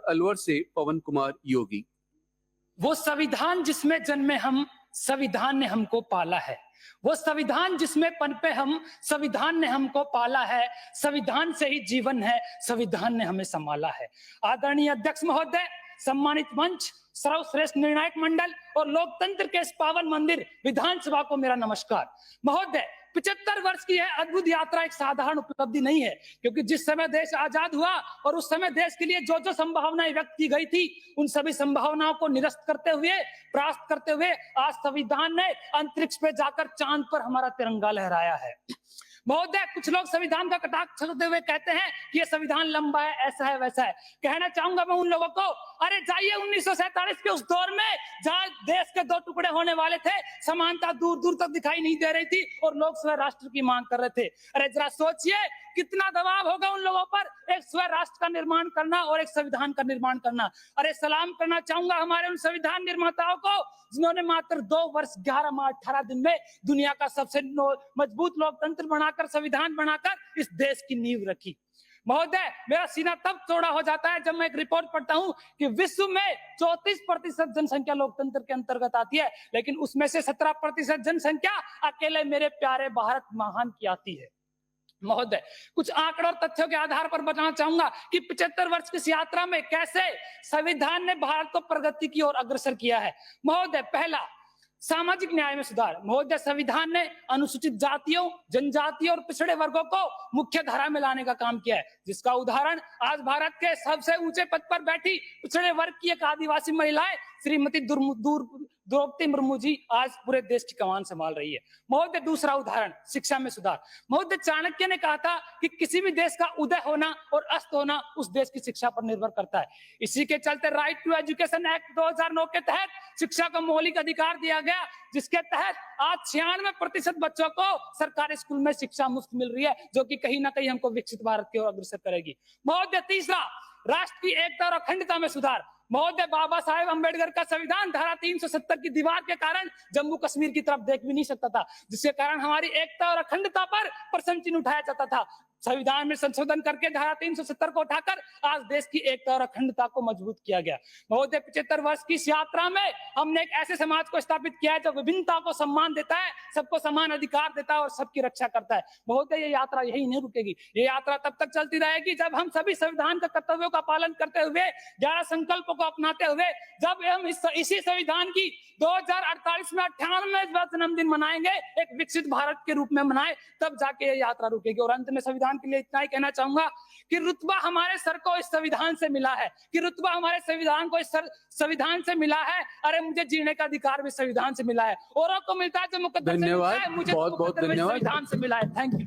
अलवर से पवन कुमार योगी। वो संविधान जिसमें जन्मे हम, संविधान ने हमको पाला है। वो संविधान जिसमें पनपे हम, संविधान ने हमको पाला है। संविधान से ही जीवन है, संविधान ने हमें संभाला है। आदरणीय अध्यक्ष महोदय, सम्मानित मंच, सर्वश्रेष्ठ निर्णायक मंडल और लोकतंत्र के इस पावन मंदिर विधानसभा को मेरा नमस्कार। महोदय, 75 वर्ष की यह अद्भुत यात्रा एक साधारण उपलब्धि नहीं है, क्योंकि जिस समय देश आजाद हुआ और उस समय देश के लिए जो जो संभावनाएं व्यक्त की गई थी, उन सभी संभावनाओं को निरस्त करते हुए, परास्त करते हुए आज संविधान ने अंतरिक्ष पे जाकर चांद पर हमारा तिरंगा लहराया है। महोदय, कुछ लोग संविधान का कटाक्ष करते हुए कहते हैं कि ये संविधान लंबा है, ऐसा है, वैसा है। कहना चाहूंगा मैं उन लोगों को, अरे जाइए 1947 के उस दौर में जहां देश के दो टुकड़े होने वाले थे, समानता दूर दूर तक दिखाई नहीं दे रही थी और लोग स्व राष्ट्र की मांग कर रहे थे। अरे जरा सोचिए कितना दबाव होगा उन लोगों पर एक स्व राष्ट्र का निर्माण करना और एक संविधान का निर्माण करना। अरे सलाम करना चाहूंगा हमारे उन संविधान निर्माताओं को जिन्होंने मात्र 2 वर्ष 11 माह 18 दिन में दुनिया का सबसे मजबूत लोकतंत्र बनाकर, संविधान बनाकर इस देश की नींव रखी। महोदय, मेरा सीना तब चौड़ा हो जाता है जब मैं एक रिपोर्ट पढ़ता हूं कि विश्व में 34% जनसंख्या लोकतंत्र के अंतर्गत आती है, लेकिन उसमें से 17% जनसंख्या अकेले मेरे प्यारे भारत महान की आती है। महोदय, कुछ आंकड़ों और तथ्यों के आधार पर बताना चाहूंगा कि 75 वर्ष की इस यात्रा में कैसे संविधान ने भारत को प्रगति की ओर अग्रसर किया है। महोदय, पहला, सामाजिक न्याय में सुधार। महोदय, संविधान ने अनुसूचित जातियों, जनजातियों और पिछड़े वर्गों को मुख्य धारा में लाने का काम किया है, जिसका उदाहरण आज भारत के सबसे ऊंचे पद पर बैठी पिछड़े वर्ग की एक आदिवासी महिलाएं श्रीमती द्रौपदी मुर्मू जी आज पूरे देश की कमान संभाल रही है। महोदय, दूसरा उदाहरण, शिक्षा में सुधार। महोदय, चाणक्य ने कहा था कि किसी भी देश का उदय होना और अस्त होना उस देश की शिक्षा पर निर्भर करता है। इसी के चलते राइट टू एजुकेशन एक्ट 2009 के तहत शिक्षा को मौलिक अधिकार दिया गया, जिसके तहत आज 96% बच्चों को सरकारी स्कूल में शिक्षा मुफ्त मिल रही है, जो कि कहीं ना कहीं हमको विकसित भारत की ओर अग्रसर करेगी। महोदय, तीसरा, राष्ट्र की एकता और अखंडता में सुधार। महोदय, बाबा साहेब अंबेडकर का संविधान धारा 370 की दीवार के कारण जम्मू कश्मीर की तरफ देख भी नहीं सकता था, जिसके कारण हमारी एकता और अखंडता पर प्रश्न चिन्ह उठाया जाता था। संविधान में संशोधन करके धारा 370 को उठाकर आज देश की एकता और अखंडता को मजबूत किया गया। महोदय, 75 वर्ष की इस यात्रा में हमने एक ऐसे समाज को स्थापित किया है जो विभिन्नता को सम्मान देता है, सबको समान अधिकार देता है और सबकी रक्षा करता है। महोदय, ये यात्रा यही नहीं रुकेगी, ये यात्रा तब तक चलती रहेगी जब हम सभी संविधान के कर्तव्यों का पालन करते हुए, 11 संकल्पों को अपनाते हुए, जब हम इसी संविधान की 2048 में 98वां जन्मदिन मनाएंगे, एक विकसित भारत के रूप में मनाए, तब जाके ये यात्रा रुकेगी। और अंत में संविधान के लिए इतना ही कहना चाहूंगा कि रुतबा हमारे सर को इस संविधान से मिला है, कि रुतबा हमारे संविधान को इस संविधान से मिला है। अरे मुझे जीने का अधिकार भी संविधान से मिला है, औरों को मिलता है जो मुकद्दर से मिलता है, मुझे बहुत बहुत धन्यवाद। संविधान से मिला है। Thank you.